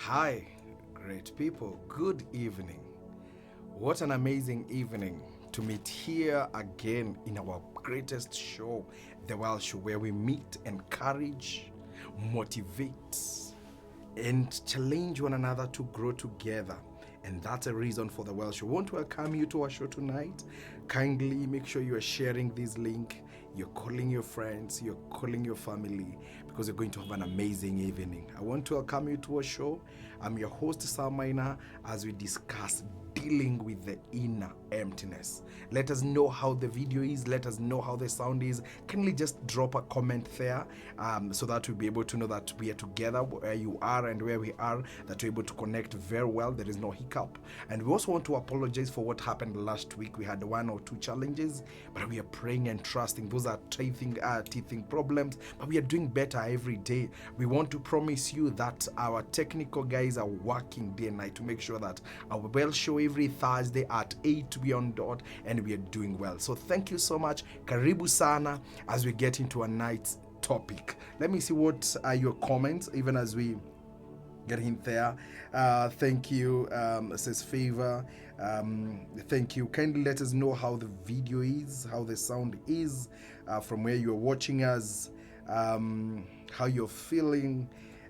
Hi, great people. Good evening. What an amazing evening to meet here again in our greatest show, The Well Show, where we meet, encourage, motivate, and challenge one another to grow together. And that's a reason for The Well Show. We want to welcome you to our show tonight. Kindly make sure you are sharing this link. You're calling your friends, you're calling your family, because you're going to have an amazing evening. I want to welcome you to our show. I'm your host, Sam Maina, as we discuss dealing with the inner emptiness. Let us know how the video is. Let us know how the sound is. Kindly just drop a comment there so that we'll be able to know that we are together where you are and where we are, that we're able to connect very well. There is no hiccup. And we also want to apologize for what happened last week. We had 1 or 2 challenges, but we are praying and trusting. Those are teething problems, but we are doing better every day. We want to promise you that our technical guys are working day and night to make sure that our Well Show every Thursday at 8 we on dot, and we are doing well. So thank you so much. Karibu sana as we get into a night's topic. Let me see what are your comments even as we get in there. Thank you, says Favor. Thank you. Kindly let us know how the video is, how the sound is, from where you're watching us, how you're feeling,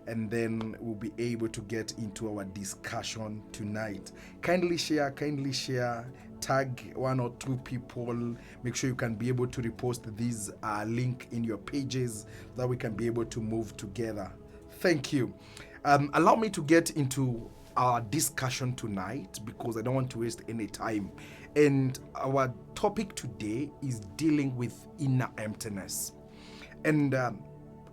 and then we'll be able to get into our discussion tonight. Kindly share, tag 1 or 2 people. Make sure you can be able to repost this link in your pages so that we can be able to move together. Thank you. Allow me to get into our discussion tonight because I don't want to waste any time. And our topic today is dealing with inner emptiness. And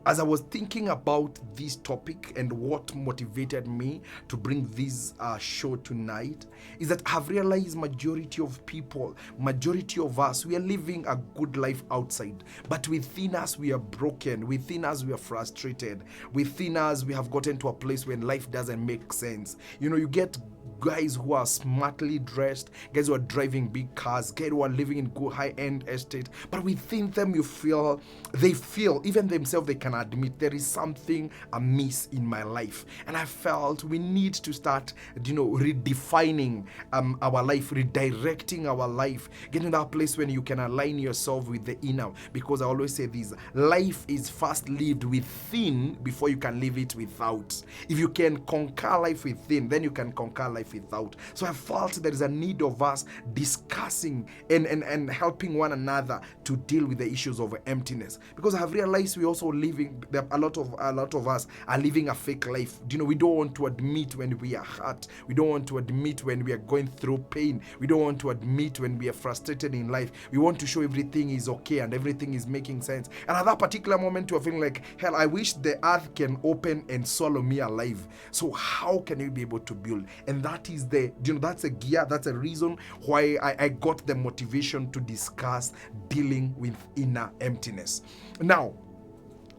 as I was thinking about this topic and what motivated me to bring this show tonight is that I've realized majority of people, majority of us, we are living a good life outside, but within us we are broken, within us we are frustrated, within us we have gotten to a place when life doesn't make sense. You know, you get guys who are smartly dressed, guys who are driving big cars, guys who are living in good high-end estate, but within them they feel, even themselves they can admit there is something amiss in my life. And I felt we need to start, redefining our life, redirecting our life, getting to that place when you can align yourself with the inner. Because I always say this, life is first lived within before you can live it without. If you can conquer life within, then you can conquer life without. So I felt there is a need of us discussing and helping one another to deal with the issues of emptiness, because I have realized we also living, a lot of us are living a fake life. We don't want to admit when we are hurt. We don't want to admit when we are going through pain. We don't want to admit when we are frustrated in life. We want to show everything is okay and everything is making sense. And at that particular moment, you're feeling like, hell, I wish the earth can open and swallow me alive. So how can we be able to build? And that is that's a gear, that's a reason why I got the motivation to discuss dealing with inner emptiness. Now,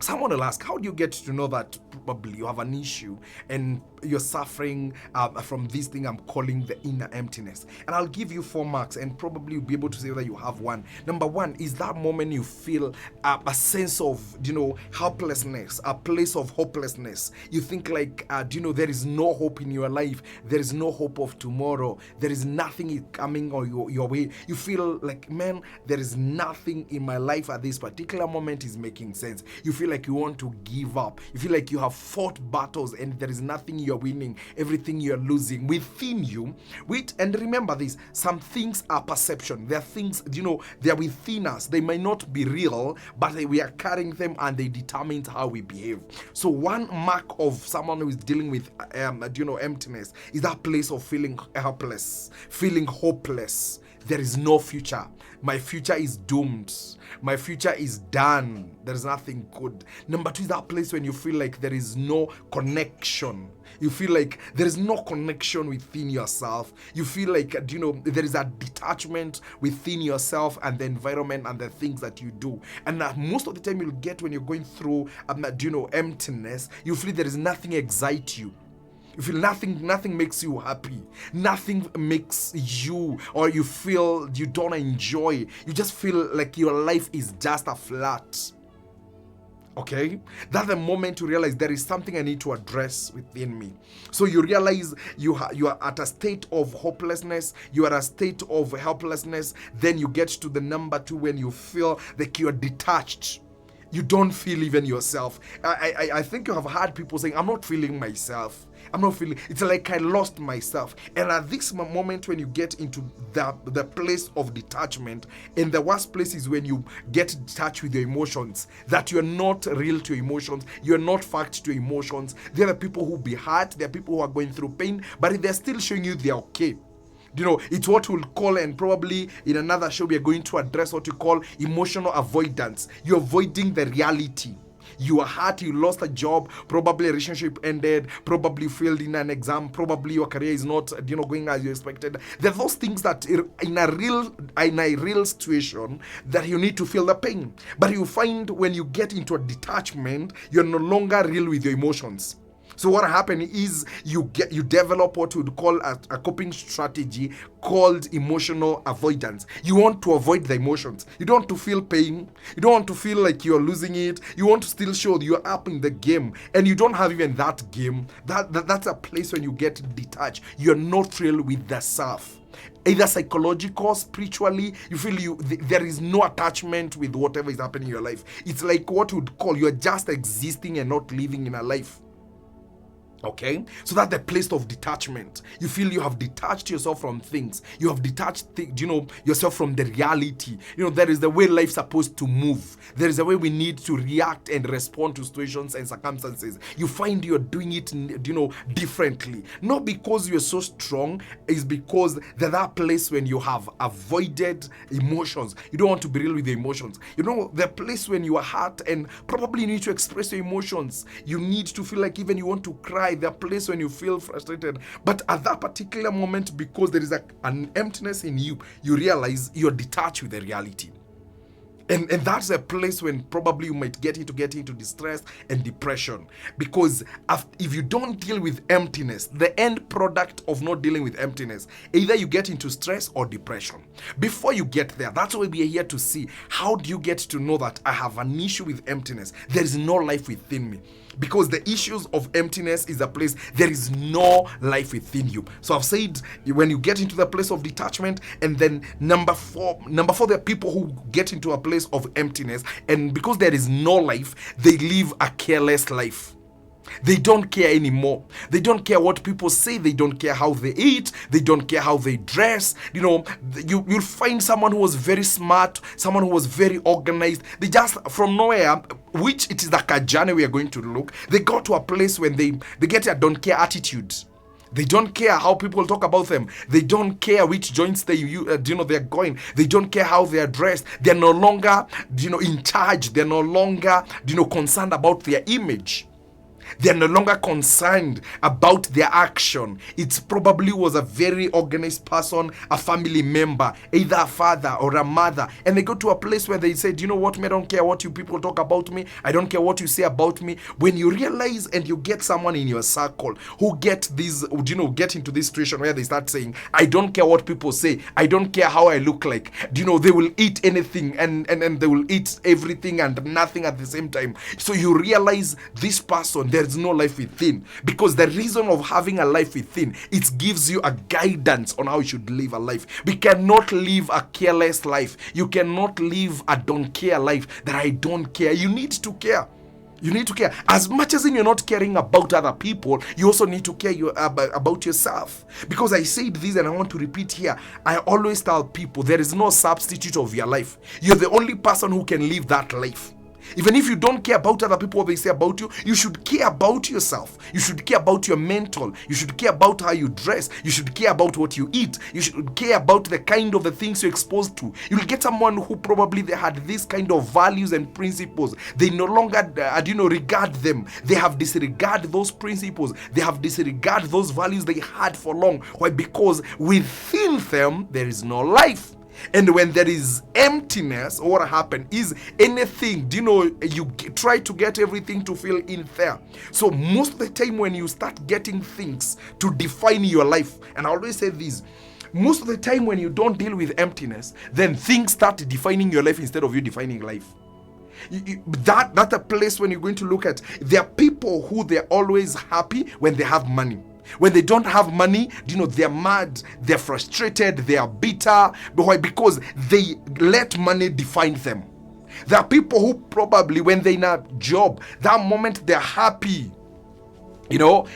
someone will ask, how do you get to know that probably you have an issue and you're suffering from this thing I'm calling the inner emptiness? And I'll give you 4 marks and probably you'll be able to say that you have one. Number 1 is that moment you feel a sense of, helplessness, a place of hopelessness. You think like, there is no hope in your life. There is no hope of tomorrow. There is nothing coming your way. You feel like, man, there is nothing in my life at this particular moment is making sense. You feel like you want to give up. You feel like you have fought battles and there is nothing you're winning, everything you're losing within you. And remember this, some things are perception. There are things, they are within us. They might not be real, but we are carrying them and they determine how we behave. So one mark of someone who is dealing with emptiness is that place of feeling helpless, feeling hopeless. There is no future. My future is doomed. My future is done. There is nothing good. Number 2 is that place when you feel like there is no connection. You feel like there is no connection within yourself. You feel like, there is a detachment within yourself and the environment and the things that you do. And most of the time you'll get when you're going through, emptiness, you feel there is nothing excites you. You feel nothing makes you happy. Nothing makes you, or you feel you don't enjoy. You just feel like your life is just a flat. Okay, that's the moment you realize there is something I need to address within me. So you realize you are at a state of hopelessness, you are at a state of helplessness. Then you get to the number 2 when you feel like you're detached. You don't feel even yourself. I think you have heard people saying, I'm not feeling myself. I'm not feeling, it's like I lost myself. And at this moment when you get into the place of detachment, and the worst place is when you get detached with your emotions, that you're not real to your emotions, you're not fact to your emotions. There are people who be hurt, there are people who are going through pain, but they're still showing you they're okay. It's what we'll call, and probably in another show we are going to address what we call emotional avoidance. You're avoiding the reality. You are hurt, you lost a job, probably a relationship ended, probably failed in an exam, probably your career is not, going as you expected. There are those things that in a real situation that you need to feel the pain. But you find when you get into a detachment, you're no longer real with your emotions. So what happened is you develop what we would call a coping strategy called emotional avoidance. You want to avoid the emotions. You don't want to feel pain. You don't want to feel like you're losing it. You want to still show you're up in the game, and you don't have even that game. That's a place when you get detached. You're not real with the self. Either psychological, spiritually, you feel there is no attachment with whatever is happening in your life. It's like what we'd call you're just existing and not living in a life. Okay, so that's the place of detachment. You feel you have detached yourself from things. You have detached, yourself from the reality. There is the way life's supposed to move. There is a way we need to react and respond to situations and circumstances. You find you're doing it, differently. Not because you're so strong, it's because there's that place when you have avoided emotions. You don't want to be real with your emotions. The place when you are hurt and probably need to express your emotions. You need to feel like even you want to cry. The place when you feel frustrated, but at that particular moment, because there is an emptiness in you, you realize you're detached with the reality. And that's a place when probably you might get into distress and depression. Because if you don't deal with emptiness, the end product of not dealing with emptiness, either you get into stress or depression. Before you get there, that's why we are here to see, how do you get to know that I have an issue with emptiness? There is no life within me. Because the issues of emptiness is a place there is no life within you. So I've said when you get into the place of detachment, and then number four, there are people who get into a place of emptiness, and because there is no life, they live a careless life. They don't care anymore. They don't care what people say. They don't care how they eat. They don't care how they dress. You'll find someone who was very smart, someone who was very organized. They just, from nowhere, which it is like a journey we are going to look, they got to a place when they get a don't care attitude. They don't care how people talk about them. They don't care which joints they're going. They don't care how they are dressed. They're no longer, in charge. They're no longer, concerned about their image. They're no longer concerned about their action. It probably was a very organized person, a family member, either a father or a mother. And they go to a place where they say, I don't care what you people talk about me. I don't care what you say about me. When you realize and you get someone in your circle who get into this situation where they start saying, I don't care what people say. I don't care how I look like. They will eat anything and they will eat everything and nothing at the same time. So you realize this person, there is no life within, because the reason of having a life within, it gives you a guidance on how you should live a life. We cannot live a careless life. You cannot live a don't care life, that I don't care. You need to care. You need to care. As much as you're not caring about other people, you also need to care about yourself. Because I said this and I want to repeat here. I always tell people there is no substitute of your life. You're the only person who can live that life. Even if you don't care about other people, what they say about you, you should care about yourself. You should care about your mental. You should care about how you dress. You should care about what you eat. You should care about the kind of the things you're exposed to. You'll get someone who probably they had this kind of values and principles. They no longer, regard them. They have disregarded those principles. They have disregarded those values they had for long. Why? Because within them, there is no life. And when there is emptiness, what happens is anything, you try to get everything to fill in there. So most of the time when you start getting things to define your life, and I always say this, most of the time when you don't deal with emptiness, then things start defining your life instead of you defining life. That's a place when you're going to look at. There are people who they're always happy when they have money. When they don't have money, they're mad, they're frustrated, they are bitter. But why? Because they let money define them. There are people who probably, when they're in a job, that moment they're happy.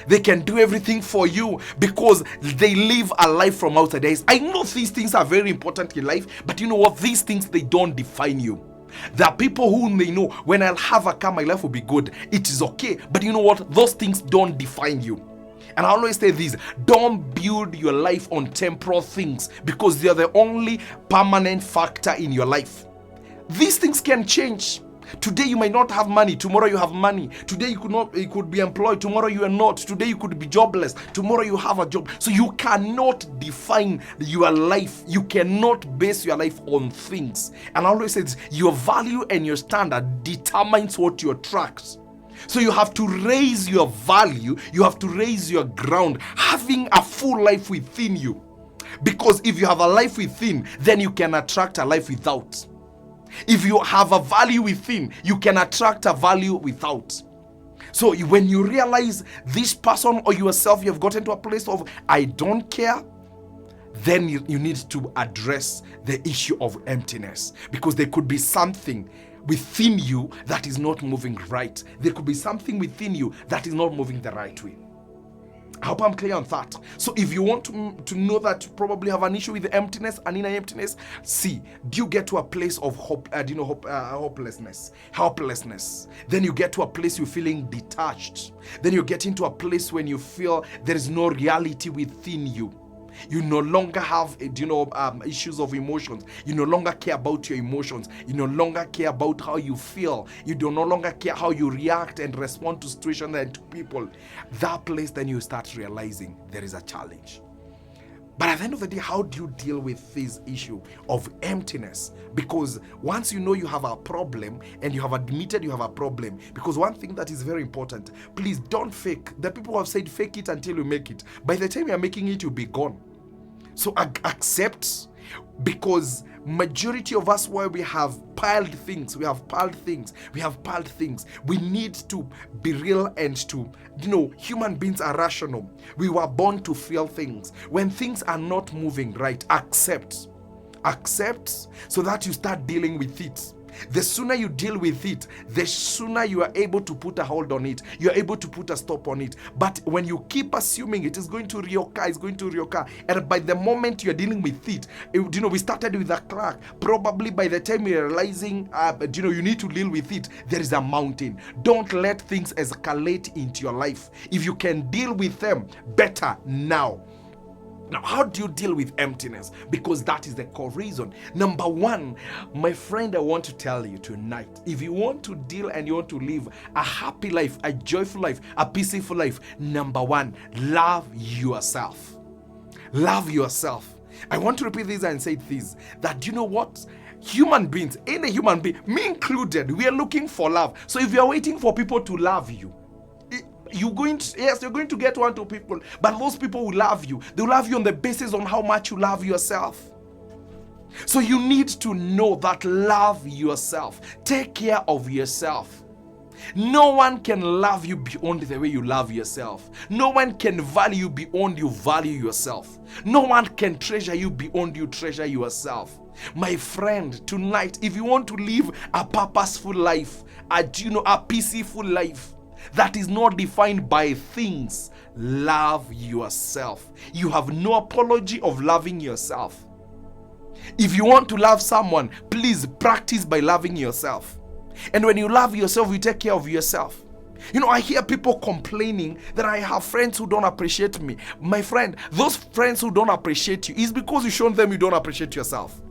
They can do everything for you because they live a life from outside. I know these things are very important in life, but you know what? These things, they don't define you. There are people who they know, when I'll have a car, my life will be good. It is okay. But you know what? Those things don't define you. And I always say this: don't build your life on temporal things, because they are the only permanent factor in your life. These things can change. Today you might not have money, tomorrow you have money. Today you could be employed, tomorrow you are not. Today you could be jobless, tomorrow you have a job. So you cannot define your life. You cannot base your life on things. And I always say this: your value and your standard determines what you attract. So you have to raise your value, you have to raise your ground, having a full life within you. Because if you have a life within, then you can attract a life without. If you have a value within, you can attract a value without. So when you realize this person or yourself, you have gotten to a place of I don't care, then you need to address the issue of emptiness. Because there could be something within you that is not moving right. There could be something within you that is not moving the right way. I hope I'm clear on that. So if you want to know that you probably have an issue with emptiness and inner emptiness, do you get to a place of hopelessness, helplessness? Then you get to a place you're feeling detached. Then you get into a place when you feel there is no reality within you. You no longer have, issues of emotions. You no longer care about your emotions. You no longer care about how you feel. You do no longer care how you react and respond to situations and to people. That place, then you start realizing there is a challenge. But at the end of the day, how do you deal with this issue of emptiness? Because once you know you have a problem and you have admitted you have a problem, because one thing that is very important, please don't fake. The people who have said fake it until you make it. By the time you are making it, you'll be gone. So accept, because majority of us, where we have piled things, we need to be real and to, human beings are rational. We were born to feel things. When things are not moving right, accept so that you start dealing with it. The sooner you deal with it, the sooner you are able to put a hold on it. You are able to put a stop on it. But when you keep assuming it is going to reoccur, and by the moment you are dealing with it, we started with a crack. Probably by the time you're realizing, you need to deal with it, there is a mountain. Don't let things escalate into your life. If you can deal with them, better now. Now, how do you deal with emptiness? Because that is the core reason. Number one, my friend, I want to tell you tonight, if you want to deal and you want to live a happy life, a joyful life, a peaceful life, number one, love yourself. Love yourself. I want to repeat this and say this, that human beings, any human being, me included, we are looking for love. So if you are waiting for people to love you, you're going to get one to people, but those people will love you. They will love you on the basis on how much you love yourself. So you need to know that love yourself. Take care of yourself. No one can love you beyond the way you love yourself. No one can value you beyond you value yourself. No one can treasure you beyond you treasure yourself. My friend, tonight, if you want to live a purposeful life, a peaceful life, that is not defined by things, love yourself. You have no apology of loving yourself. If you want to love someone, please practice by loving yourself. And when you love yourself, you take care of yourself. I hear people complaining that I have friends who don't appreciate me. My friend, those friends who don't appreciate you is because you shown them you don't appreciate yourself.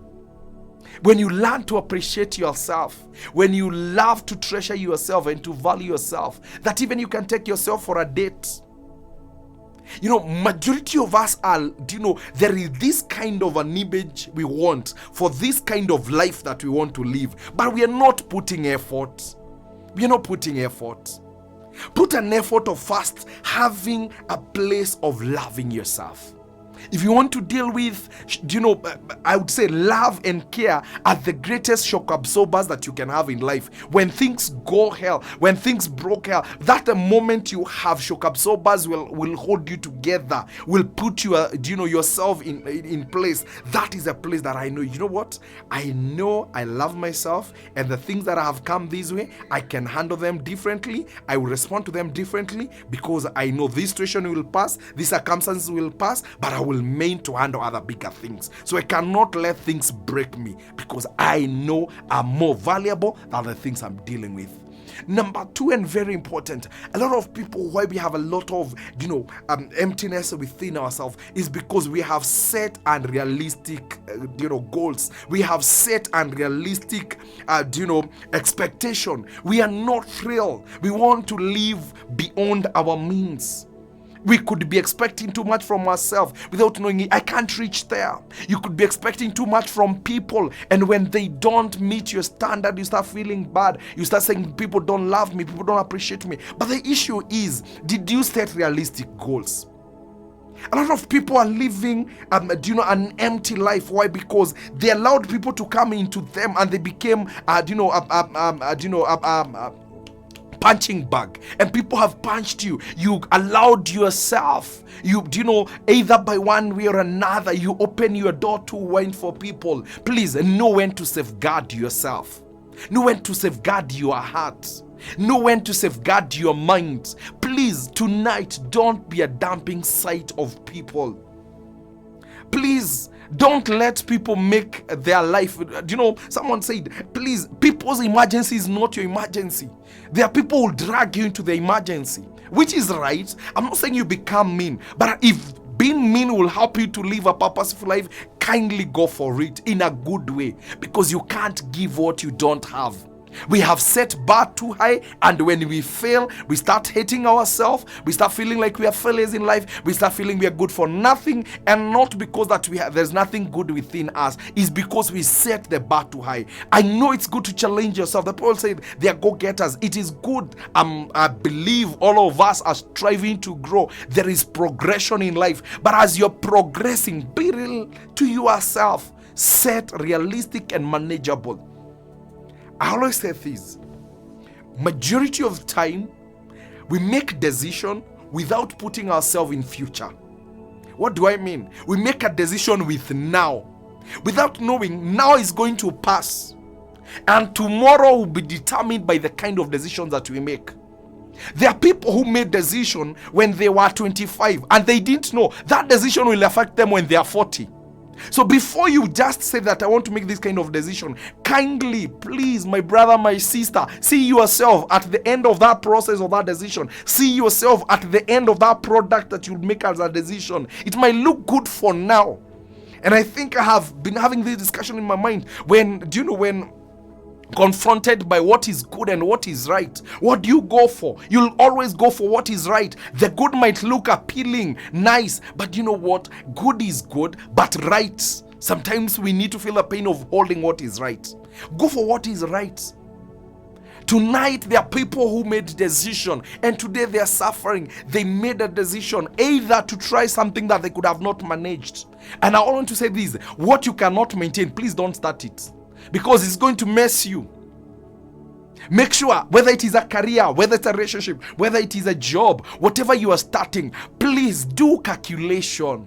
When you learn to appreciate yourself, when you love to treasure yourself and to value yourself, that even you can take yourself for a date. Majority of us are, there is this kind of an image we want for this kind of life that we want to live, but we are not putting effort. We are not putting effort. Put an effort of first having a place of loving yourself. If you want to deal with, I would say love and care are the greatest shock absorbers that you can have in life. When things go hell, when things broke hell, that the moment you have shock absorbers will hold you together, will put you, yourself in place. That is a place that I know, you know what? I know I love myself, and the things that have come this way, I can handle them differently. I will respond to them differently because I know this situation will pass, these circumstances will pass, but I will mean to handle other bigger things. So I cannot let things break me because I know I'm more valuable than the things I'm dealing with. Number two, and very important, a lot of people, why we have a lot of emptiness within ourselves, is because we have set unrealistic goals. We have set unrealistic expectation. We are not thrilled. We want to live beyond our means. We could be expecting too much from ourselves without knowing it. I can't reach there. You could be expecting too much from people, and when they don't meet your standard, you start feeling bad. You start saying, people don't love me, people don't appreciate me. But the issue is, did you set realistic goals? A lot of people are living an empty life. Why? Because they allowed people to come into them, and they became punching bag, and people have punched you. You allowed yourself, either by one way or another, you open your door too wide for people. Please know when to safeguard yourself. Know when to safeguard your heart. Know when to safeguard your mind. Please, tonight, don't be a dumping site of people. Please, don't let people make their life. Someone said, please, people's emergency is not your emergency. There are people who drag you into the emergency, which is right. I'm not saying you become mean, but if being mean will help you to live a purposeful life, kindly go for it in a good way, because you can't give what you don't have. We have set bar too high, and when we fail, we start hating ourselves. We start feeling like we are failures in life. We start feeling we are good for nothing, and not because that there's nothing good within us. It's because we set the bar too high. I know it's good to challenge yourself. The Paul said they are go-getters. It is good. I believe all of us are striving to grow. There is progression in life, but as you're progressing, be real to yourself. Set realistic and manageable. I always say this, majority of the time, we make decision without putting ourselves in future. What do I mean? We make a decision with now, without knowing now is going to pass, and tomorrow will be determined by the kind of decisions that we make. There are people who made decision when they were 25, and they didn't know that decision will affect them when they are 40. So before you just say that I want to make this kind of decision, kindly, please, my brother, my sister, see yourself at the end of that process of that decision. See yourself at the end of that product that you'll make as a decision. It might look good for now. And I think I have been having this discussion in my mind when confronted by what is good and what is right, what do you go for? You'll always go for what is right. The good might look appealing, nice, but you know what? Good is good, but right, sometimes we need to feel the pain of holding what is right. Go for what is right. Tonight, there are people who made decision, and today they are suffering. They made a decision either to try something that they could have not managed. And I want to say this, what you cannot maintain, please don't start it, because it's going to mess you. Make sure, whether it is a career, whether it's a relationship, whether it is a job, whatever you are starting, please do calculation.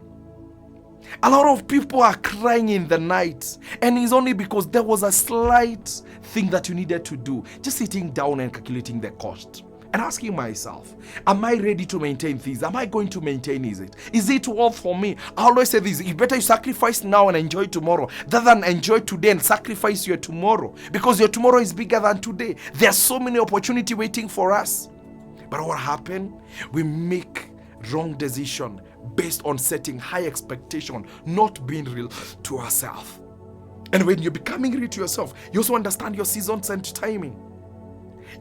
A lot of people are crying in the night, and it's only because there was a slight thing that you needed to do. Just sitting down and calculating the cost and asking myself, am I ready to maintain this? Am I going to maintain it? Is it worth for me? I always say this, it's better you sacrifice now and enjoy tomorrow rather than enjoy today and sacrifice your tomorrow, because your tomorrow is bigger than today. There are so many opportunities waiting for us. But what happened? We make wrong decision based on setting high expectation, not being real to ourselves. And when you're becoming real to yourself, you also understand your seasons and timing.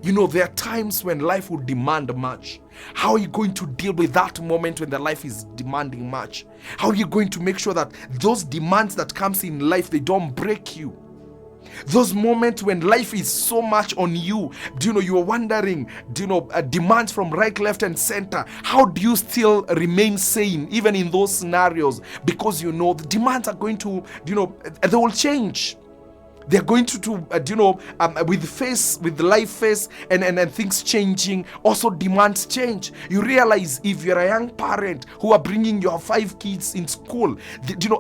There are times when life will demand much. How are you going to deal with that moment when the life is demanding much? How are you going to make sure that those demands that comes in life, they don't break you? Those moments when life is so much on you, you are wondering, demands from right, left, and center. How do you still remain sane even in those scenarios? Because the demands are going to, they will change. They're going to with life face and things changing, also demands change. You realize if you're a young parent who are bringing your 5 kids in school,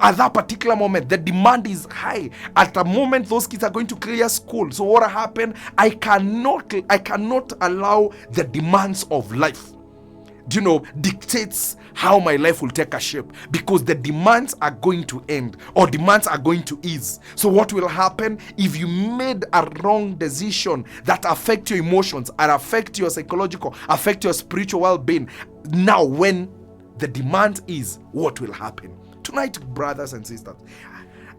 at that particular moment, the demand is high. At the moment, those kids are going to clear school. So what happened? I cannot allow the demands of life dictates how my life will take a shape, because the demands are going to end, or demands are going to ease. So what will happen if you made a wrong decision that affect your emotions and affect your psychological, affect your spiritual well-being? Now when the demand is, what will happen? Tonight, brothers and sisters,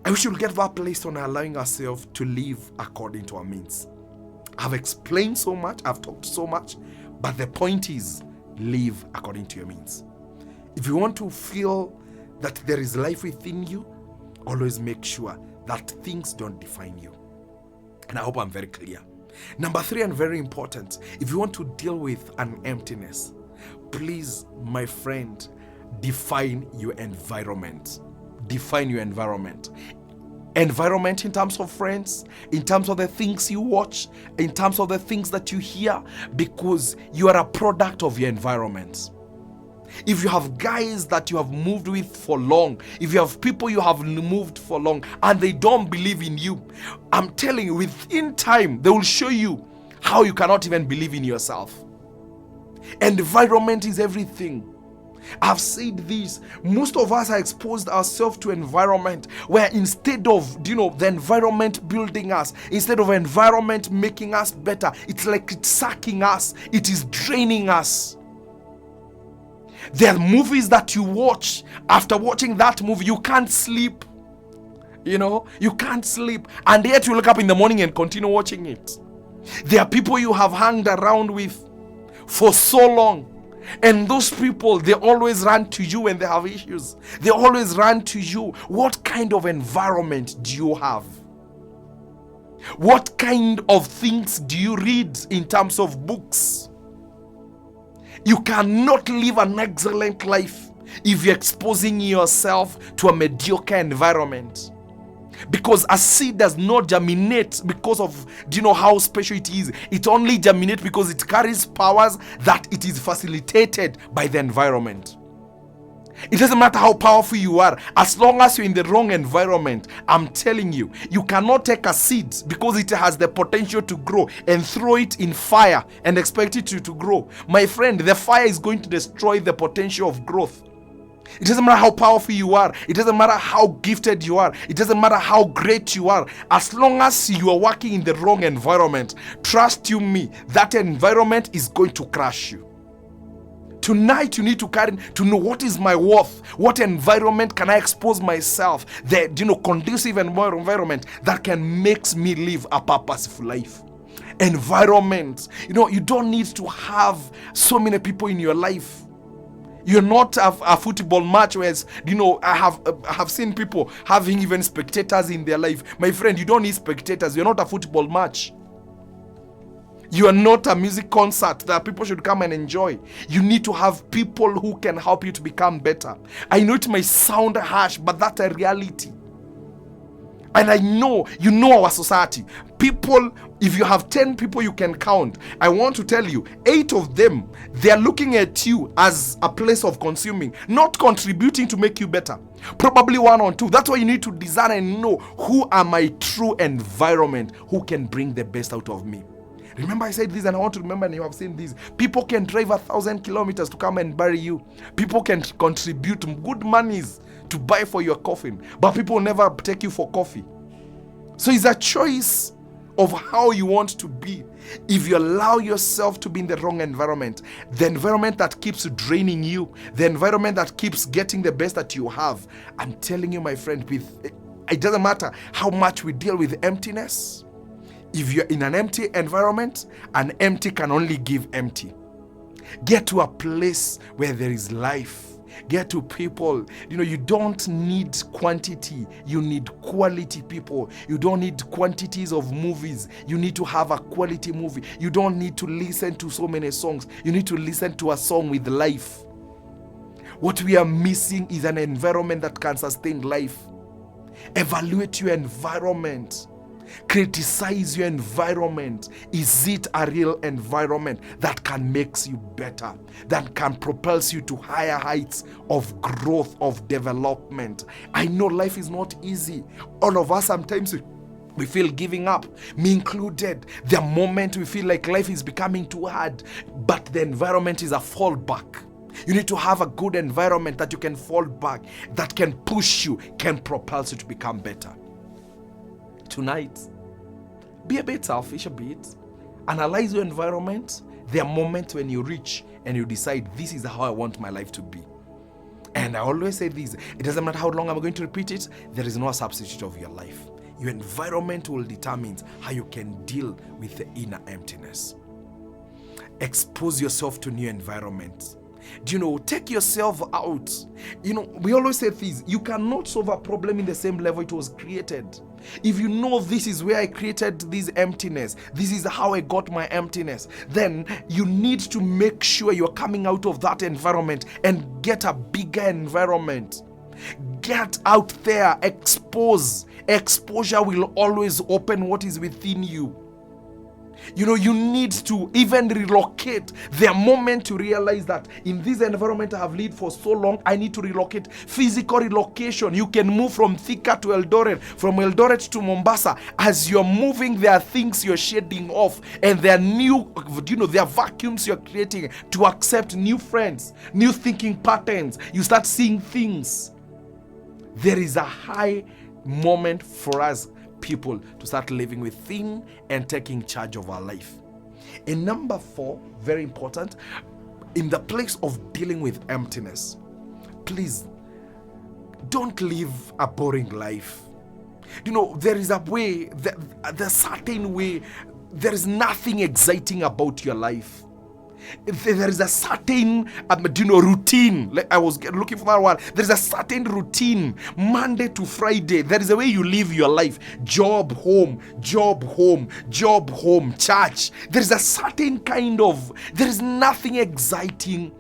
I wish you'll get that place on allowing ourselves to live according to our means. I've explained so much, I've talked so much, but the point is, live according to your means. If you want to feel that there is life within you, always make sure that things don't define you. And I hope I'm very clear. Number 3, and very important, if you want to deal with an emptiness, please, my friend, define your environment. Define your environment. Environment in terms of friends, in terms of the things you watch, in terms of the things that you hear, because you are a product of your environment. If you have guys that you have moved with for long, if you have people you have moved for long and they don't believe in you, I'm telling you, within time, they will show you how you cannot even believe in yourself. Environment is everything. I've said this, most of us are exposed ourselves to environment where instead of, the environment building us, instead of environment making us better, it's like it's sucking us, it is draining us. There are movies that you watch, after watching that movie, you can't sleep. You can't sleep, and yet you wake up in the morning and continue watching it. There are people you have hung around with for so long, and those people, they always run to you when they have issues. They always run to you. What kind of environment do you have? What kind of things do you read in terms of books? You cannot live an excellent life if you're exposing yourself to a mediocre environment. Because a seed does not germinate because of, how special it is. It only germinates because it carries powers that it is facilitated by the environment. It doesn't matter how powerful you are, as long as you're in the wrong environment. I'm telling you, you cannot take a seed because it has the potential to grow and throw it in fire and expect it to grow. My friend, the fire is going to destroy the potential of growth. It doesn't matter how powerful you are. It doesn't matter how gifted you are. It doesn't matter how great you are. As long as you are working in the wrong environment, trust you me, that environment is going to crush you. Tonight, you need to know, what is my worth? What environment can I expose myself? The conducive environment that can make me live a purposeful life. Environment. You don't need to have so many people in your life. You're not a football match where, I have seen people having even spectators in their life. My friend, you don't need spectators. You're not a football match. You are not a music concert that people should come and enjoy. You need to have people who can help you to become better. I know it may sound harsh, but that's a reality. And I know, our society. People, if you have 10 people you can count, I want to tell you, 8 of them, they are looking at you as a place of consuming, not contributing to make you better. Probably 1 or 2. That's why you need to discern and know, who are my true environment, who can bring the best out of me. Remember I said this, and I want to remember, and you have seen this. People can drive 1,000 kilometers to come and bury you. People can contribute good monies to buy for your coffin, but people will never take you for coffee. So it's a choice of how you want to be. If you allow yourself to be in the wrong environment, the environment that keeps draining you, the environment that keeps getting the best that you have, I'm telling you, my friend, it doesn't matter how much we deal with emptiness. If you're in an empty environment, an empty can only give empty. Get to a place where there is life. Get to people. You don't need quantity. You need quality people. You don't need quantities of movies. You need to have a quality movie. You don't need to listen to so many songs. You need to listen to a song with life. What we are missing is an environment that can sustain life. Evaluate your environment. Criticize your environment. Is it a real environment that can make you better, that can propel you to higher heights of growth, of development? I know life is not easy. All of us sometimes we feel giving up, me included. The moment we feel like life is becoming too hard, but the environment is a fallback. You need to have a good environment that you can fall back, that can push you, can propel you to become better. Tonight, be a bit selfish, a bit. Analyze your environment. There are moments when you reach and you decide, this is how I want my life to be. And I always say this, it doesn't matter how long I'm going to repeat it, there is no substitute of your life. Your environment will determine how you can deal with the inner emptiness. Expose yourself to new environments. Take yourself out. We always say this, you cannot solve a problem in the same level it was created. If you know this is where I created this emptiness, this is how I got my emptiness, then you need to make sure you're coming out of that environment and get a bigger environment. Get out there, expose. Exposure will always open what is within you. You need to even relocate. The moment you realize that in this environment I have lived for so long, I need to relocate. Physical relocation. You can move from Thika to Eldoret, from Eldoret to Mombasa. As you're moving, there are things you're shedding off, and there are new, there are vacuums you're creating to accept new friends, new thinking patterns. You start seeing things. There is a high moment for us people to start living within and taking charge of our life. And number 4, very important, in the place of dealing with emptiness, please don't live a boring life. There is a way, there's a certain way, there is nothing exciting about your life. There is a certain routine. Like I was looking for that one. There's a certain routine, Monday to Friday. There is a way you live your life. Job, home, job, home, job, home, church. There is a certain kind of, there is nothing exciting.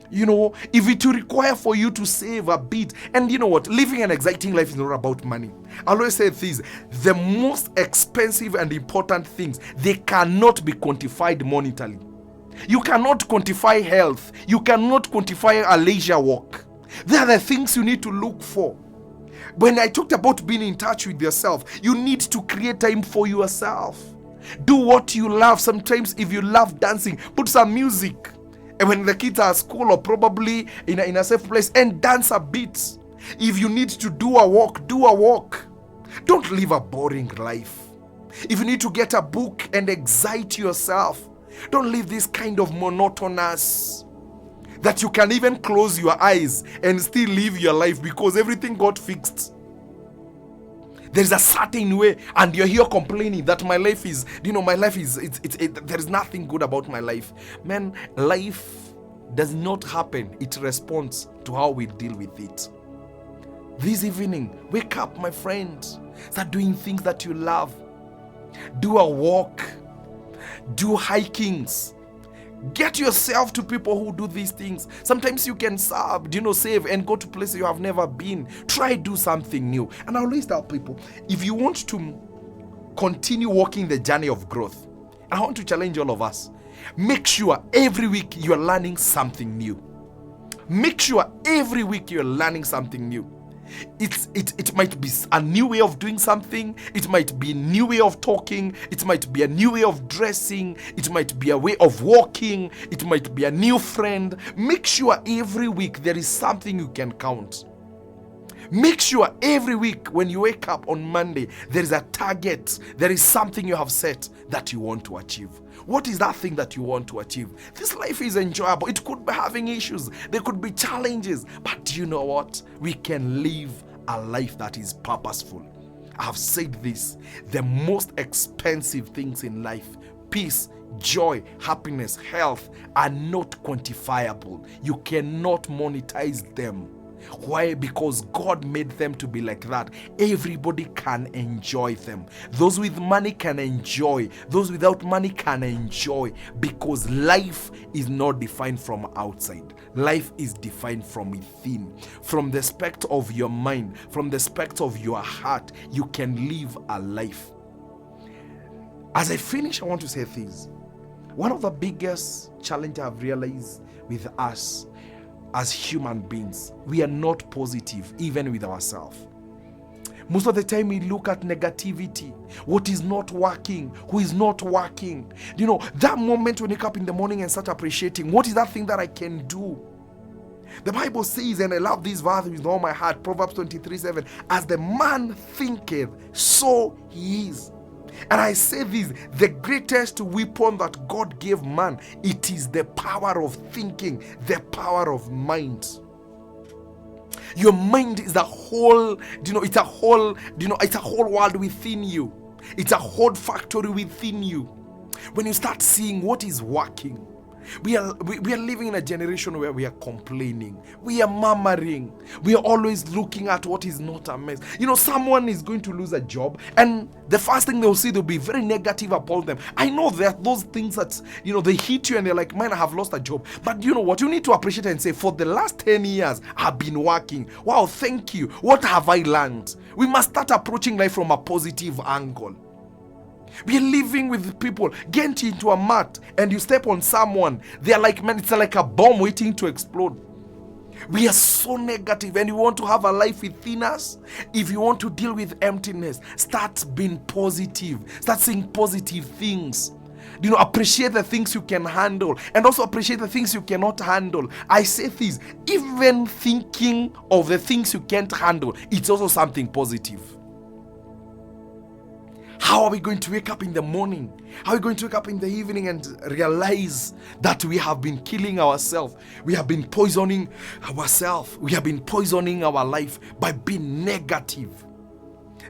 If it will require for you to save a bit. And you know what? Living an exciting life is not about money. I always say this, the most expensive and important things, they cannot be quantified monetarily. You cannot quantify health. You cannot quantify a leisure walk. They are the things you need to look for. When I talked about being in touch with yourself, you need to create time for yourself. Do what you love. Sometimes if you love dancing, put some music. And when the kids are at school or probably in a safe place, and dance a bit. If you need to do a walk, do a walk. Don't live a boring life. If you need to get a book and excite yourself, don't live this kind of monotonous that you can even close your eyes and still live your life because everything got fixed. There's a certain way, and you're here complaining that my life is, there is nothing good about my life. Man, life does not happen. It responds to how we deal with it. This evening, wake up, my friend. Start doing things that you love. Do a walk. Do hikings. Get yourself to people who do these things. Sometimes you can save and go to places you have never been. Try do something new. And I always tell people, if you want to continue walking the journey of growth, I want to challenge all of us, make sure every week you are learning something new. Make sure every week you're learning something new. It might be a new way of doing something. It might be a new way of talking. It might be a new way of dressing. It might be a way of walking. It might be a new friend. Make sure every week there is something you can count. Make sure every week when you wake up on Monday, there is a target. There is something you have set that you want to achieve. What is that thing that you want to achieve? This life is enjoyable. It could be having issues. There could be challenges. But do you know what? We can live a life that is purposeful. I have said this. The most expensive things in life, peace, joy, happiness, health are not quantifiable. You cannot monetize them. Why? Because God made them to be like that. Everybody can enjoy them. Those with money can enjoy. Those without money can enjoy, because life is not defined from outside. Life is defined from within. From the aspect of your mind, from the aspect of your heart, you can live a life. As I finish, I want to say this. One of the biggest challenges I've realized with us as human beings, we are not positive even with ourselves. Most of the time we look at negativity, what is not working, who is not working. That moment when you wake up in the morning and start appreciating, what is that thing that I can do? The Bible says, and I love this verse with all my heart, Proverbs 23:7, as the man thinketh, so he is. And I say this, the greatest weapon that God gave man, it is the power of thinking, the power of mind. Your mind is a whole, it's a whole world within you. It's a whole factory within you. When you start seeing what is working, we are living in a generation where we are complaining, we are murmuring, we are always looking at what is not a mess. Someone is going to lose a job, and the first thing they'll see, they'll be very negative about them. I know that those things that they hit you and they're like, man, I have lost a job. But you know what? You need to appreciate and say, for the last 10 years I've been working. Wow, thank you. What have I learned? We must start approaching life from a positive angle. We are living with people. Get into a mat and you step on someone, they are like, man, it's like a bomb waiting to explode. We are so negative, and you want to have a life within us. If you want to deal with emptiness, start being positive. Start saying positive things. Appreciate the things you can handle, and also appreciate the things you cannot handle. I say this, even thinking of the things you can't handle, it's also something positive. How are we going to wake up in the morning? How are we going to wake up in the evening and realize that we have been killing ourselves? We have been poisoning ourselves. We have been poisoning our life by being negative.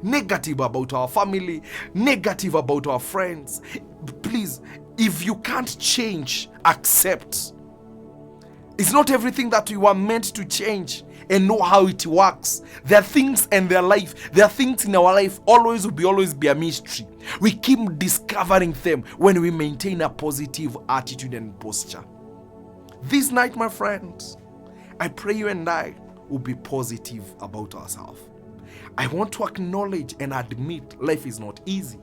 Negative about our family, negative about our friends. Please, if you can't change, accept. It's not everything that you are meant to change and know how it works. There are things in their life, there are things in our life always will be a mystery. We keep discovering them when we maintain a positive attitude and posture. This night, my friends, I pray you and I will be positive about ourselves. I want to acknowledge and admit life is not easy.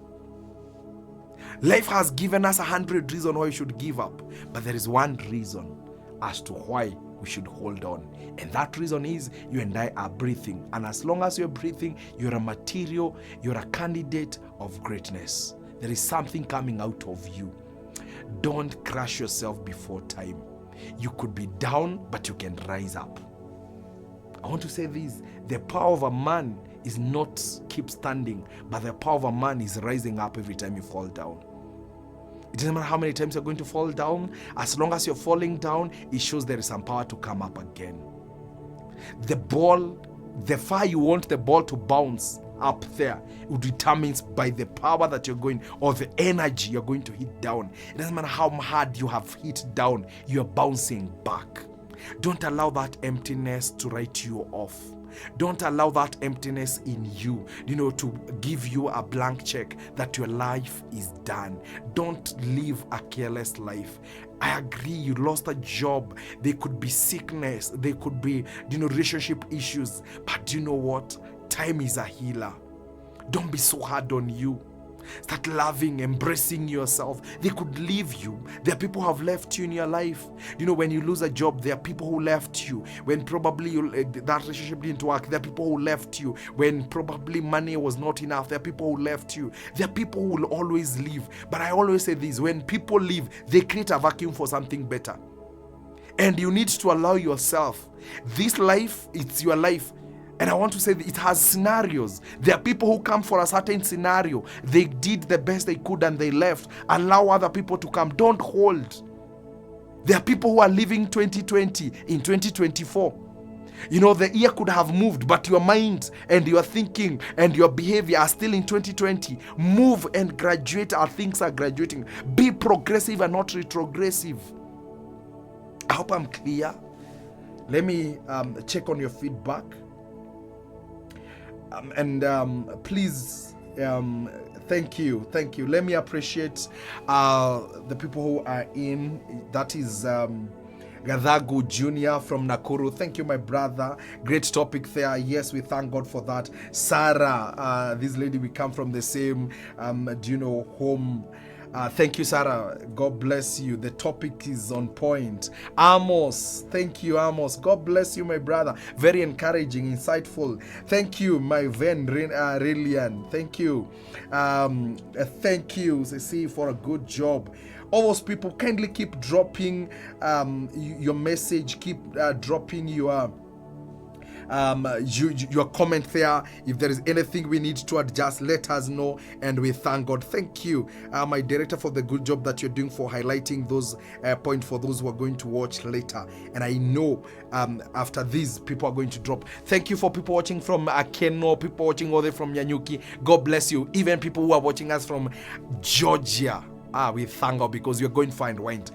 Life has given us 100 reasons why we should give up, but there is one reason as to why we should hold on. And that reason is you and I are breathing. And as long as you're breathing, you're a material, you're a candidate of greatness. There is something coming out of you. Don't crush yourself before time. You could be down, but you can rise up. I want to say this, the power of a man is not keep standing, but the power of a man is rising up every time you fall down. It doesn't matter how many times you're going to fall down. As long as you're falling down, it shows there is some power to come up again. The far you want the ball to bounce up there, it determines by the power that you're going, or the energy you're going to hit down. It doesn't matter how hard you have hit down, you're bouncing back. Don't allow that emptiness to write you off. Don't allow that emptiness in you, to give you a blank check that your life is done. Don't live a careless life. I agree, you lost a job. There could be sickness. There could be, relationship issues. But you know what? Time is a healer. Don't be so hard on you. Start loving, embracing yourself. They could leave you. There are people who have left you in your life. When you lose a job, there are people who left you. When probably that relationship didn't work, there are people who left you. When probably money was not enough, there are people who left you. There are people who will always leave. But I always say this, when people leave, they create a vacuum for something better. And you need to allow yourself. This life, it's your life. And I want to say that it has scenarios. There are people who come for a certain scenario. They did the best they could and they left. Allow other people to come. Don't hold. There are people who are living 2020 in 2024. The year could have moved, but your mind and your thinking and your behavior are still in 2020. Move and graduate as things are graduating. Be progressive and not retrogressive. I hope I'm clear. Let me check on your feedback. Please, thank you. Let me appreciate the people who are in. That is Gadhagu Jr. from Nakuru. Thank you, my brother. Great topic there. Yes, we thank God for that. Sarah, this lady, we come from the same, home. Thank you, Sarah. God bless you. The topic is on point. Amos, thank you, Amos. God bless you, my brother. Very encouraging, insightful. Thank you, my Ven Rillian. Thank you. Thank you, Ceci, for a good job. All those people, kindly keep dropping your message. Keep dropping your comment there. If there is anything we need to adjust, let us know, and we thank God. Thank you, my director, for the good job that you're doing for highlighting those points for those who are going to watch later. And I know after this, people are going to drop. Thank you for people watching from Akeno, people watching all the way from Nyanyuki. God bless you. Even people who are watching us from Georgia. We thank God, because you're going far and wide.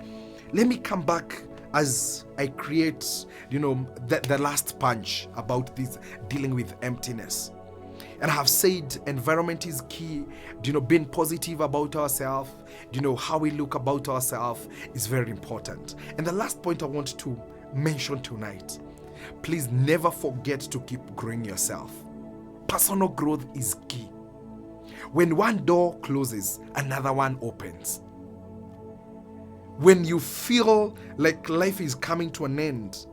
Let me come back as I create, the last punch about this dealing with emptiness. And I have said environment is key. Being positive about ourselves, how we look about ourselves is very important. And the last point I want to mention tonight, please never forget to keep growing yourself. Personal growth is key. When one door closes, another one opens. When you feel like life is coming to an end,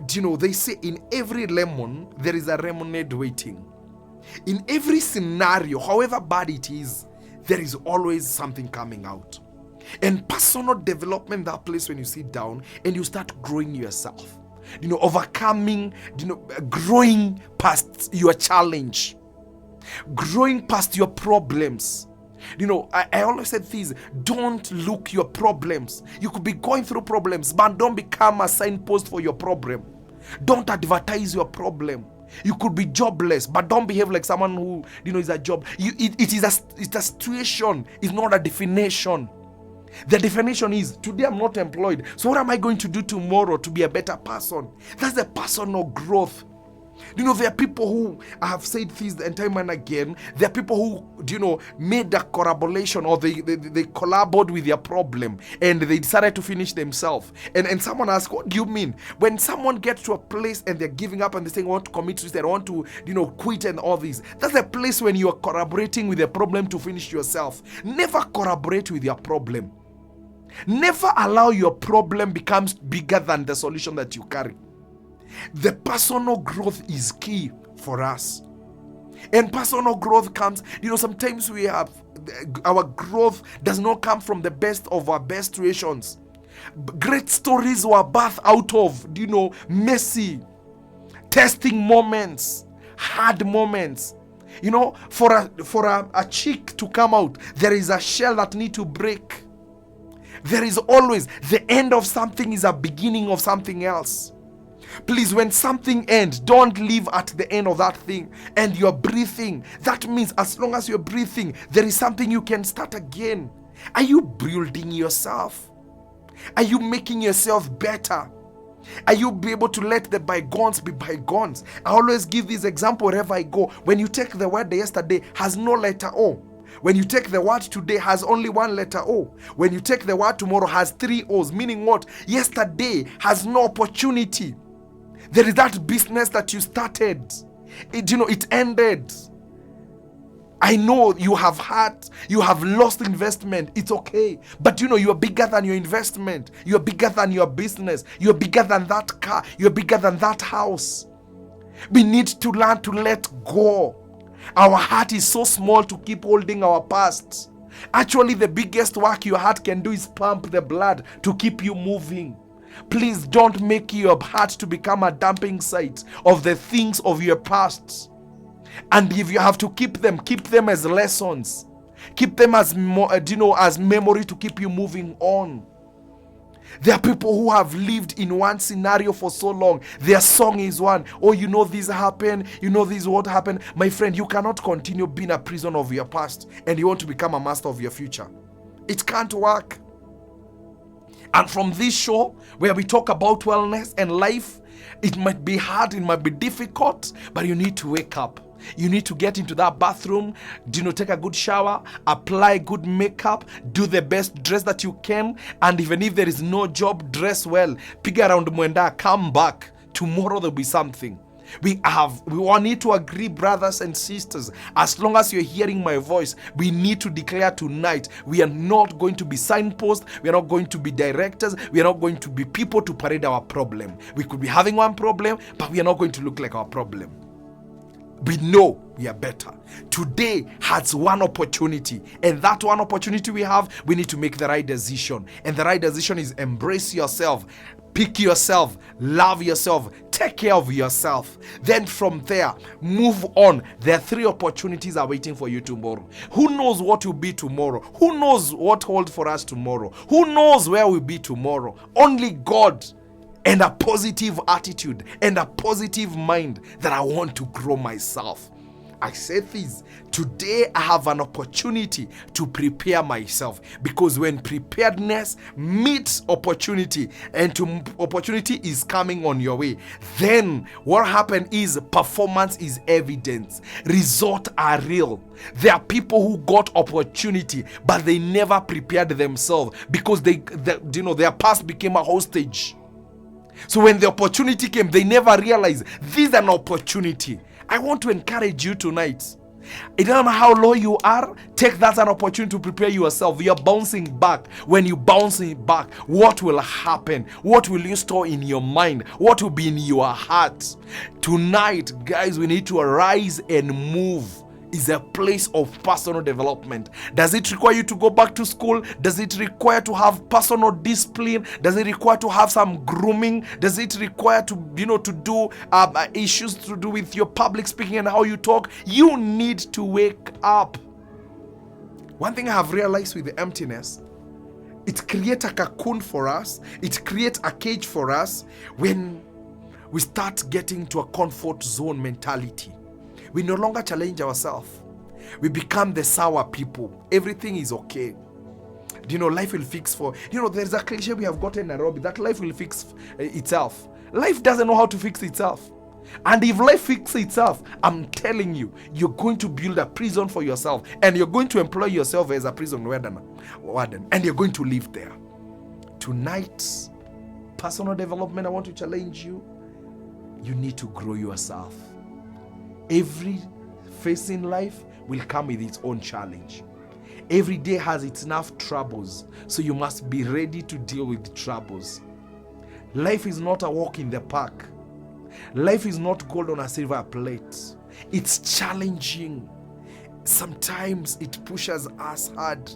they say in every lemon, there is a lemonade waiting. In every scenario, however bad it is, there is always something coming out. And personal development, that place when you sit down and you start growing yourself, overcoming, growing past your challenge, growing past your problems. I always said this: don't look your problems. You could be going through problems, but don't become a signpost for your problem. Don't advertise your problem. You could be jobless, but don't behave like someone who is a job. It's a situation. It's not a definition. The definition is, today I'm not employed, so what am I going to do tomorrow to be a better person? That's the personal growth. There are people who, I have said this and time and again, there are people who, made a collaboration, or they collaborated with their problem and they decided to finish themselves. And someone asked, what do you mean? When someone gets to a place and they're giving up and they're saying, I want to commit suicide, I want to, quit and all this. That's a place when you are collaborating with the problem to finish yourself. Never collaborate with your problem. Never allow your problem becomes bigger than the solution that you carry. The personal growth is key for us. And personal growth comes, sometimes we have, our growth does not come from the best of our best situations. Great stories were birthed out of, messy, testing moments, hard moments. For a chick to come out, there is a shell that need to break. There is always, the end of something is a beginning of something else. Please, when something ends, don't leave at the end of that thing. And you're breathing. That means as long as you're breathing, there is something you can start again. Are you building yourself? Are you making yourself better? Are you be able to let the bygones be bygones? I always give this example wherever I go. When you take the word yesterday, has no letter O. When you take the word today, has only one letter O. When you take the word tomorrow, has 3 O's. Meaning what? Yesterday has no opportunity. There is that business that you started. It ended. I know you have lost investment. It's okay. But you are bigger than your investment. You are bigger than your business. You are bigger than that car. You are bigger than that house. We need to learn to let go. Our heart is so small to keep holding our past. Actually, the biggest work your heart can do is pump the blood to keep you moving. Please don't make your heart to become a dumping site of the things of your past. And if you have to keep them as lessons. Keep them as as memory to keep you moving on. There are people who have lived in one scenario for so long. Their song is one. Oh, you know this happened. You know this what happened. My friend, you cannot continue being a prisoner of your past and you want to become a master of your future. It can't work. And from this show, where we talk about wellness and life, it might be hard, it might be difficult, but you need to wake up. You need to get into that bathroom, take a good shower, apply good makeup, do the best dress that you can, and even if there is no job, dress well, piga around mwenda, come back. Tomorrow there'll be something. We need to agree, brothers and sisters, as long as you're hearing my voice, we need to declare tonight, we are not going to be signposts, we are not going to be directors, we are not going to be people to parade our problem. We could be having one problem, but we are not going to look like our problem. We know we are better. Today has one opportunity, and that one opportunity we have, we need to make the right decision. And the right decision is embrace yourself, pick yourself, love yourself, take care of yourself. Then from there, move on. There are 3 opportunities are waiting for you tomorrow. Who knows what will be tomorrow? Who knows what holds for us tomorrow? Who knows where we'll be tomorrow? Only God. And a positive attitude and a positive mind that I want to grow myself. I said this, today I have an opportunity to prepare myself, because when preparedness meets opportunity and opportunity is coming on your way, then what happens is performance is evidence. Results are real. There are people who got opportunity, but they never prepared themselves because their past became a hostage. So when the opportunity came, they never realized this is an opportunity. I want to encourage you tonight. It doesn't matter how low you are, take that as an opportunity to prepare yourself. You're bouncing back. When you bounce back, what will happen? What will you store in your mind? What will be in your heart? Tonight, guys, we need to arise and move. Is a place of personal development. Does it require you to go back to school? Does it require to have personal discipline? Does it require to have some grooming? Does it require to do issues to do with your public speaking and how you talk? You need to wake up. One thing I have realized with the emptiness, it creates a cocoon for us. It creates a cage for us when we start getting to a comfort zone mentality. We no longer challenge ourselves. We become the sour people. Everything is okay. Life will fix for... there's a cliche we have got in Nairobi that life will fix itself. Life doesn't know how to fix itself. And if life fixes itself, I'm telling you, you're going to build a prison for yourself. And you're going to employ yourself as a prison warden. And you're going to live there. Tonight's personal development, I want to challenge you. You need to grow yourself. Every phase in life will come with its own challenge. Every day has its enough troubles, so you must be ready to deal with the troubles. Life is not a walk in the park. Life is not gold on a silver plate. It's challenging. Sometimes it pushes us hard.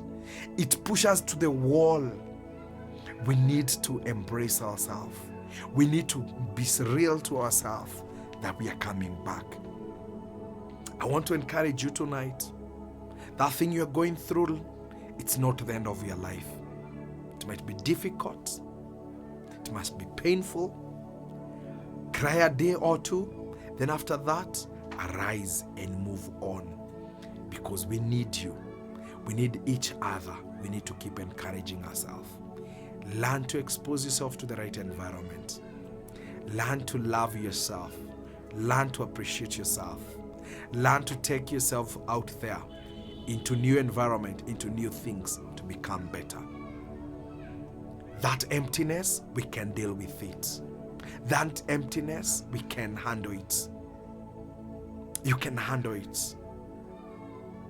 It pushes us to the wall. We need to embrace ourselves. We need to be real to ourselves that we are coming back. I want to encourage you tonight. That thing you're going through, it's not the end of your life. It might be difficult. It must be painful. Cry a day or two. Then after that, arise and move on. Because we need you. We need each other. We need to keep encouraging ourselves. Learn to expose yourself to the right environment. Learn to love yourself. Learn to appreciate yourself. Learn to take yourself out there into new environment, into new things to become better. That emptiness, we can deal with it. That emptiness, we can handle it. You can handle it.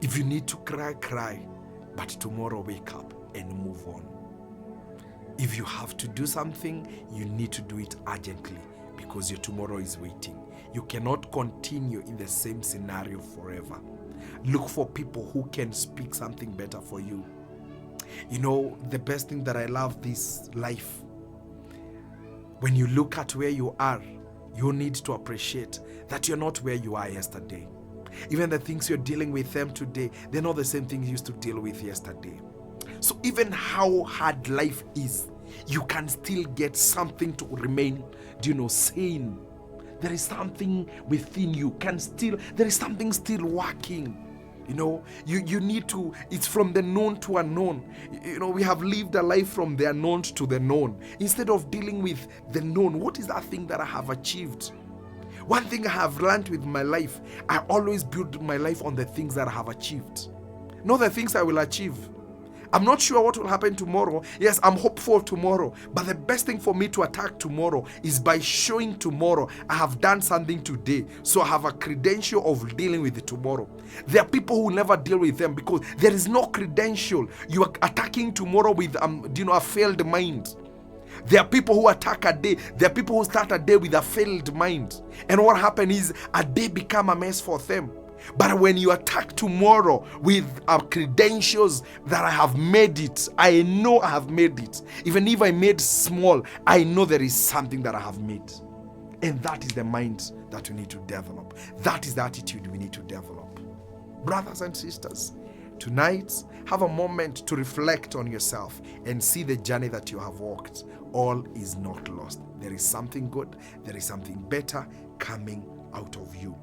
If you need to cry, cry. But tomorrow wake up and move on. If you have to do something, you need to do it urgently because your tomorrow is waiting. You cannot continue in the same scenario forever. Look for people who can speak something better for you. You know, the best thing that I love this life, when you look at where you are, you need to appreciate that you're not where you are yesterday. Even the things you're dealing with them today, they're not the same things you used to deal with yesterday. So even how hard life is, you can still get something to remain, sane. There is something within you, there is something still working. You need to, it's from the known to unknown. We have lived a life from the unknown to the known. Instead of dealing with the known, what is that thing that I have achieved? One thing I have learned with my life, I always build my life on the things that I have achieved, not the things I will achieve. I'm not sure what will happen tomorrow. Yes, I'm hopeful tomorrow. But the best thing for me to attack tomorrow is by showing tomorrow I have done something today. So I have a credential of dealing with it tomorrow. There are people who never deal with them because there is no credential. You are attacking tomorrow with a failed mind. There are people who attack a day. There are people who start a day with a failed mind. And what happens is a day become a mess for them. But when you attack tomorrow with credentials that I have made it, I know I have made it. Even if I made small, I know there is something that I have made. And that is the mind that we need to develop. That is the attitude we need to develop. Brothers and sisters, tonight, have a moment to reflect on yourself and see the journey that you have walked. All is not lost. There is something good. There is something better coming out of you.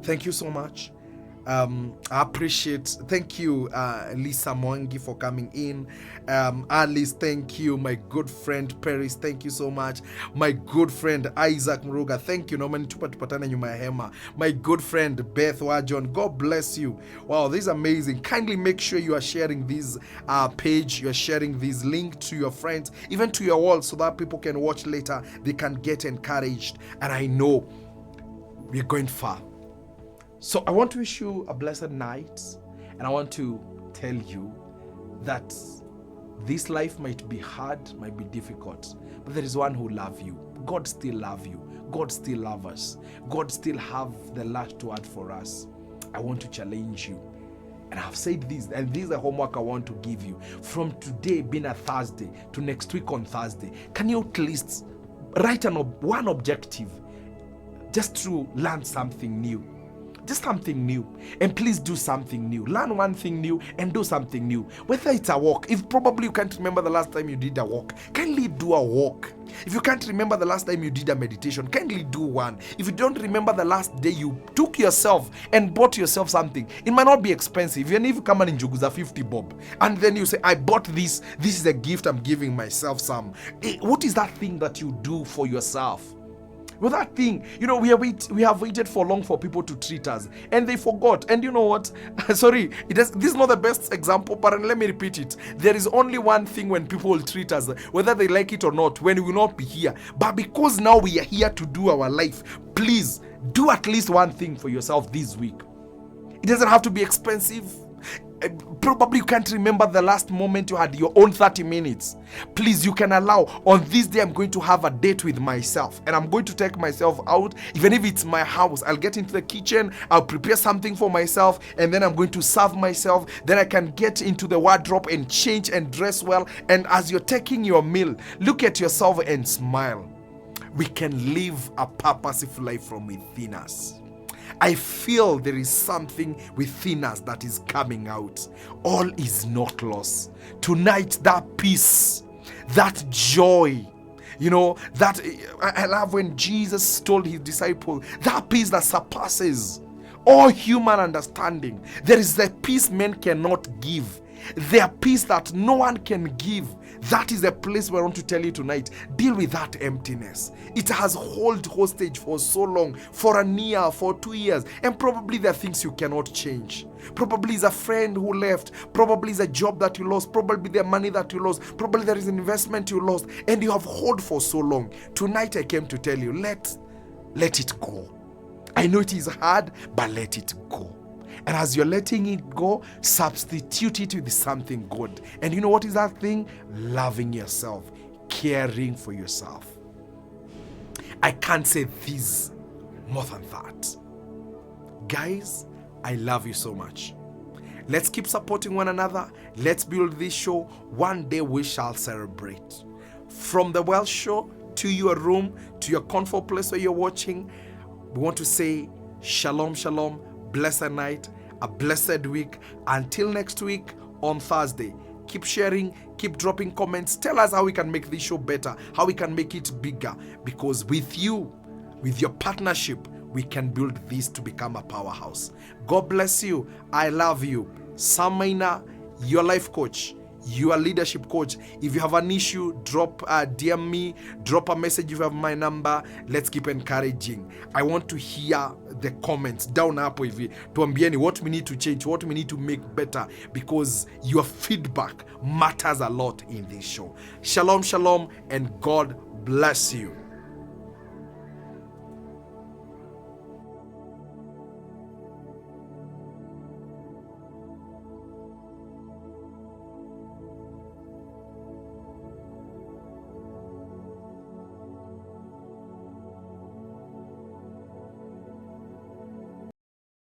Thank you so much. I appreciate. Thank you, Lisa Mwangi, for coming in. Alice, thank you. My good friend Paris, thank you so much. My good friend Isaac Muruga, thank you. My good friend Beth Wajon, God bless you. Wow, this is amazing. Kindly make sure you are sharing this page, you are sharing this link to your friends, even to your wall, so that people can watch later. They can get encouraged. And I know we're going far. So I want to wish you a blessed night, and I want to tell you that this life might be hard, might be difficult, but there is one who loves you. God still loves you. God still loves us. God still have the last word for us. I want to challenge you. And I've said this, and this is the homework I want to give you. From today being a Thursday to next week on Thursday, can you at least write one objective just to learn something new? Just something new. And please do something new. Learn one thing new and do something new. Whether it's a walk. If probably you can't remember the last time you did a walk, kindly do a walk. If you can't remember the last time you did a meditation, kindly do one. If you don't remember the last day you took yourself and bought yourself something, it might not be expensive. Even if you come in Juguza 50 bob, and then you say, I bought this. This is a gift I'm giving myself some. What is that thing that you do for yourself? Well, that thing, we have waited for long for people to treat us, and they forgot. And you know what? Sorry, this is not the best example, but let me repeat it. There is only one thing when people will treat us, whether they like it or not, when we will not be here. But because now we are here to do our life, please do at least one thing for yourself this week. It doesn't have to be expensive. Probably you can't remember the last moment you had your own 30 minutes. Please, you can allow, on this day I'm going to have a date with myself, and I'm going to take myself out. Even if it's my house, I'll get into the kitchen, I'll prepare something for myself, and then I'm going to serve myself. Then I can get into the wardrobe and change and dress well. And as you're taking your meal, look at yourself and smile. We can live a purposeful life from within us. I feel there is something within us that is coming out. All is not lost. Tonight, that peace, that joy, that I love when Jesus told his disciples, that peace that surpasses all human understanding. There is the peace men cannot give. There peace that no one can give. That is the place where I want to tell you tonight. Deal with that emptiness. It has held hostage for so long, for a year, for 2 years, and probably there are things you cannot change. Probably it's a friend who left. Probably it's a job that you lost. Probably the money that you lost. Probably there is an investment you lost, and you have held for so long. Tonight I came to tell you, let it go. I know it is hard, but let it go. And as you're letting it go, substitute it with something good. And you know what is that thing? Loving yourself, caring for yourself. I can't say this more than that. Guys, I love you so much. Let's keep supporting one another. Let's build this show. One day we shall celebrate. From the Well Show to your room, to your comfort place where you're watching, we want to say shalom, shalom. Blessed night, a blessed week. Until next week on Thursday, keep sharing, keep dropping comments. Tell us how we can make this show better, how we can make it bigger, because with you, with your partnership, we can build this to become a powerhouse. God bless you. I love you. Sam Maina, your life coach, your leadership coach. If you have an issue, drop DM me, drop a message if you have my number. Let's keep encouraging. I want to hear the comments down hapo hivi, tuambieni what we need to change, what we need to make better, because your feedback matters a lot in this show. Shalom, shalom, and God bless you.